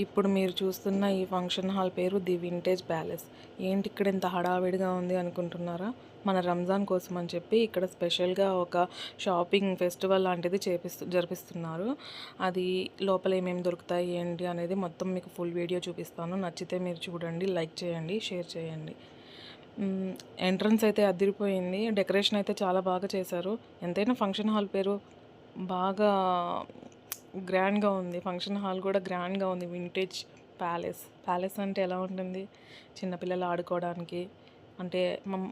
ఇప్పుడు మీరు చూస్తున్న ఈ ఫంక్షన్ హాల్ పేరు ది వింటేజ్ ప్యాలెస్. ఏంటి ఇక్కడ ఇంత హడావిడిగా ఉంది అనుకుంటున్నారా? మన రంజాన్ కోసం అని చెప్పి ఇక్కడ స్పెషల్గా ఒక షాపింగ్ ఫెస్టివల్ లాంటిది జరిపిస్తున్నారు. అది లోపల ఏమేమి దొరుకుతాయి ఏంటి అనేది మొత్తం మీకు ఫుల్ వీడియో చూపిస్తాను. నచ్చితే మీరు చూడండి, లైక్ చేయండి, షేర్ చేయండి. ఎంట్రన్స్ అయితే అదిరిపోయింది. డెకరేషన్ అయితే చాలా బాగా చేశారు. ఎంతైనా ఫంక్షన్ హాల్ పేరు బాగా గ్రాండ్గా ఉంది. ఫంక్షన్ హాల్ కూడా గ్రాండ్గా ఉంది. Vintage palace. ప్యాలెస్ అంటే ఎలా ఉంటుంది? చిన్నపిల్లలు ఆడుకోవడానికి, అంటే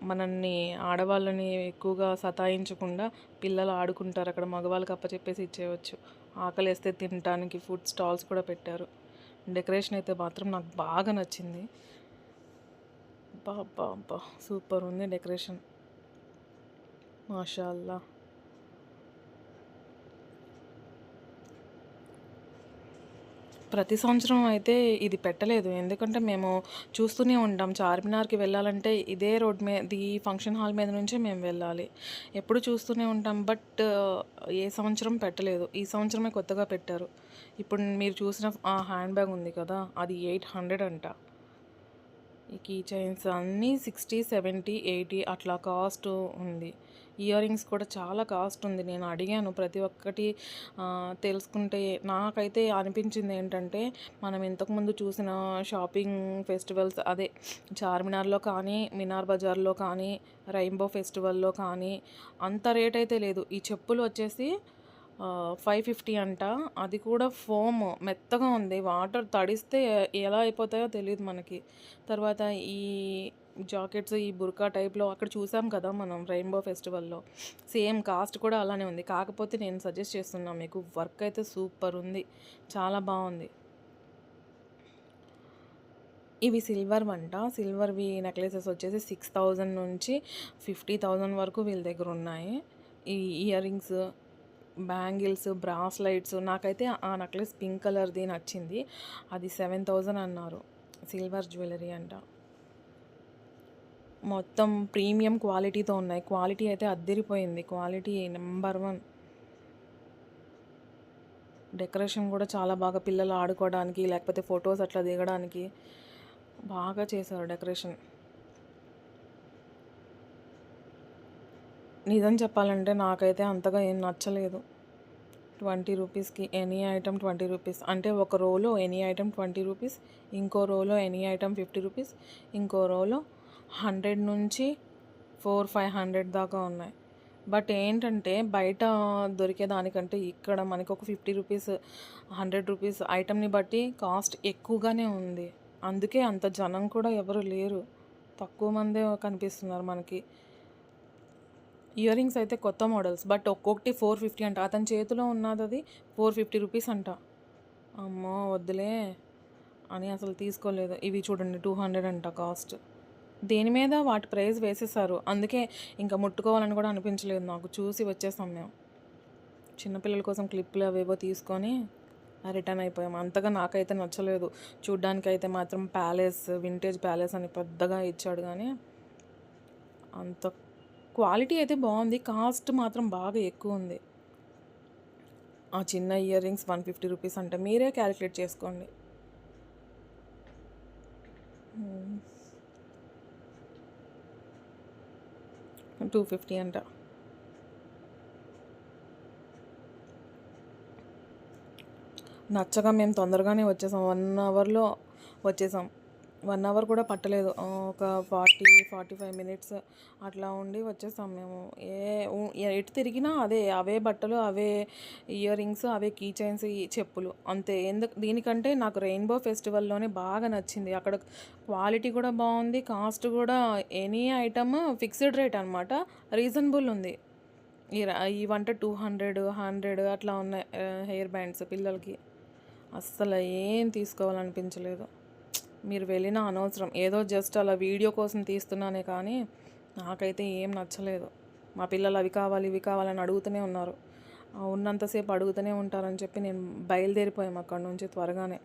మనల్ని ఆడవాళ్ళని ఎక్కువగా సతాయించకుండా పిల్లలు ఆడుకుంటారు అక్కడ. మగవాళ్ళకి అప్పచెప్పేసి ఇచ్చేయవచ్చు. ఆకలేస్తే తినడానికి ఫుడ్ స్టాల్స్ కూడా పెట్టారు. డెకరేషన్ అయితే మాత్రం నాకు బాగా నచ్చింది. అబ్బా అబ్బా, సూపర్ ఉంది డెకరేషన్, మాషాల్లా. ప్రతి సంవత్సరం అయితే ఇది పెట్టలేదు. ఎందుకంటే మేము చూస్తూనే ఉంటాం. చార్మినార్కి వెళ్ళాలంటే ఇదే రోడ్ మీద, ఈ ఫంక్షన్ హాల్ మీద నుంచే మేము వెళ్ళాలి. ఎప్పుడు చూస్తూనే ఉంటాం. బట్ ఏ సంవత్సరం పెట్టలేదు. ఈ సంవత్సరమే కొత్తగా పెట్టారు. ఇప్పుడు మీరు చూసిన ఆ హ్యాండ్ బ్యాగ్ ఉంది కదా, అది 800 అంట. ఈ కీ చైన్స్ అన్నీ 60, 70, 80 అట్లా కాస్ట్ ఉంది. ఇయర్ రింగ్స్ కూడా చాలా కాస్ట్ ఉంది. నేను అడిగాను ప్రతి ఒక్కటి తెలుసుకుంటే. నాకైతే అనిపించింది ఏంటంటే, మనం ఇంతకుముందు చూసిన షాపింగ్ ఫెస్టివల్స్, అదే చార్మినార్లో కానీ, మినార్ బజార్లో కానీ, రెయిన్బో ఫెస్టివల్లో కానీ అంత రేట్ అయితే లేదు. ఈ చెప్పులు వచ్చేసి 550 అంట. అది కూడా ఫోమ్ మెత్తగా ఉంది. వాటర్ తడిస్తే ఎలా అయిపోతాయో తెలియదు మనకి. తర్వాత ఈ జాకెట్స్, ఈ బుర్కా టైప్లో అక్కడ చూసాం కదా మనం రెయిన్బో ఫెస్టివల్లో, సేమ్ కాస్ట్ కూడా అలానే ఉంది. కాకపోతే నేను సజెస్ట్ చేస్తున్నా మీకు, వర్క్ అయితే సూపర్ ఉంది, చాలా బాగుంది. ఇవి సిల్వర్ వంట. సిల్వర్వి నెక్లెసెస్ వచ్చేసి 6000 నుంచి 50,000 వరకు వీళ్ళ దగ్గర ఉన్నాయి. ఈ ఇయర్ రింగ్స్, బ్యాంగిల్స్, బ్రాస్లైట్స్, నాకైతే ఆ నెక్లెస్ పింక్ కలర్ది నచ్చింది. అది 7000 అన్నారు. సిల్వర్ జ్యువెలరీ అంట. మొత్తం ప్రీమియం క్వాలిటీతో ఉన్నాయి. క్వాలిటీ అయితే అద్దరిపోయింది. Quality number 1. డెకరేషన్ కూడా చాలా బాగా, పిల్లలు ఆడుకోవడానికి లేకపోతే ఫొటోస్ అట్లా దిగడానికి బాగా చేశారు డెకరేషన్. నిజం చెప్పాలంటే నాకైతే అంతగా ఏం నచ్చలేదు. 20 రూపీస్కి ఎనీ ఐటమ్ 20 రూపీస్. అంటే ఒక రోలో ఎనీ ఐటమ్ 20 రూపీస్, ఇంకో రోలో ఎనీ ఐటమ్ 50 రూపీస్, ఇంకో రోలో 100 నుంచి 400-500 దాకా ఉన్నాయి. బట్ ఏంటంటే బయట దొరికేదానికంటే ఇక్కడ మనకు ఒక 50 రూపీస్, 100 రూపీస్ ఐటమ్ని బట్టి కాస్ట్ ఎక్కువగానే ఉంది. అందుకే అంత జనం కూడా ఎవరు లేరు, తక్కువ మందే కనిపిస్తున్నారు మనకి. ఇయర్ రింగ్స్ అయితే కొత్త మోడల్స్, బట్ ఒక్కొక్కటి 450 అంట. అతని చేతిలో ఉన్నది అది 450 రూపీస్ అంట. అమ్మో వద్దులే అని అసలు తీసుకోలేదు. ఇవి చూడండి 200 అంట కాస్ట్. దేని మీద వాటి ప్రైస్ వేసేసారు. అందుకే ఇంకా ముట్టుకోవాలని కూడా అనిపించలేదు నాకు. చూసి వచ్చేసాం మేము. చిన్నపిల్లల కోసం క్లిప్లు అవేవో తీసుకొని రిటర్న్ అయిపోయాం. అంతగా నాకైతే నచ్చలేదు. చూడ్డానికైతే మాత్రం ప్యాలెస్, వింటేజ్ ప్యాలెస్ అని పెద్దగా ఇచ్చాడు, కానీ అంత క్వాలిటీ అయితే బాగుంది. కాస్ట్ మాత్రం బాగా ఎక్కువ ఉంది. ఆ చిన్న ఇయర్ రింగ్స్ 150 రూపీస్ అంటే మీరే క్యాలిక్యులేట్ చేసుకోండి. 250 అంట. నచ్చగా మేము తొందరగానే వచ్చేసాం. 1 అవర్లో వచ్చేసాం. 1 అవర్ కూడా పట్టలేదు. ఒక 40-45 మినిట్స్ అట్లా ఉండి వచ్చేసాం మేము. ఎటు తిరిగినా అవే బట్టలు, అవే ఇయర్ రింగ్స్, అవే కీ చైన్స్, చెప్పులు అంతే. దీనికంటే నాకు రెయిన్బో ఫెస్టివల్లోనే బాగా నచ్చింది. అక్కడ క్వాలిటీ కూడా బాగుంది, కాస్ట్ కూడా ఎనీ ఐటమ్ ఫిక్స్డ్ రేట్ అనమాట, రీజనబుల్ ఉంది. ఇవంటే 200, 100 అట్లా ఉన్నాయి. హెయిర్ బ్యాండ్స్ పిల్లలకి అస్సలు ఏం తీసుకోవాలనిపించలేదు. మీరు వెళ్ళినా అనవసరం. ఏదో జస్ట్ అలా వీడియో కోసం తీస్తున్నానే కానీ నాకైతే ఏం నచ్చలేదు. మా పిల్లలు అవి కావాలి ఇవి కావాలని అడుగుతూనే ఉన్నారు. ఉన్నంతసేపు అడుగుతూనే ఉంటారని చెప్పి నేను బయలుదేరిపోయాము అక్కడ నుంచి త్వరగానే.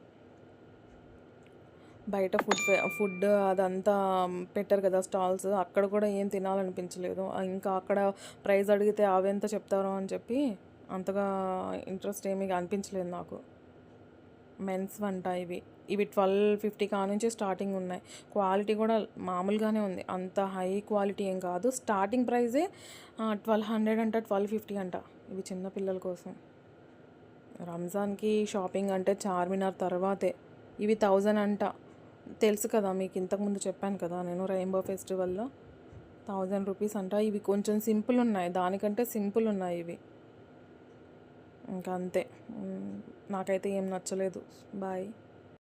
బయట ఫుడ్ అదంతా పెట్టారు కదా స్టాల్స్, అక్కడ కూడా ఏం తినాలనిపించలేదు. ఇంకా అక్కడ ప్రైస్ అడిగితే అవెంత చెప్తారో అని చెప్పి అంతగా ఇంట్రెస్ట్ ఏమీ అనిపించలేదు నాకు. మెన్స్ వంట ఇవి. ఇవి 1250 కానుంచి స్టార్టింగ్ ఉన్నాయి. క్వాలిటీ కూడా మామూలుగానే ఉంది. అంత హై క్వాలిటీ ఏం కాదు. స్టార్టింగ్ ప్రైజే 1200 అంట, 1250 అంట. ఇవి చిన్న పిల్లల కోసం. రంజాన్కి షాపింగ్ అంటే చార్మినార్ తర్వాతే. ఇవి 1000 అంట. తెలుసు కదా మీకు, ఇంతకుముందు చెప్పాను కదా నేను రెయిన్బో ఫెస్టివల్లో. 1000 రూపీస్ అంట. ఇవి కొంచెం సింపుల్ ఉన్నాయి, దానికంటే సింపుల్ ఉన్నాయి ఇవి. ఇంకా అంతే. నాకైతే ఏం నచ్చలేదు. బాయ్.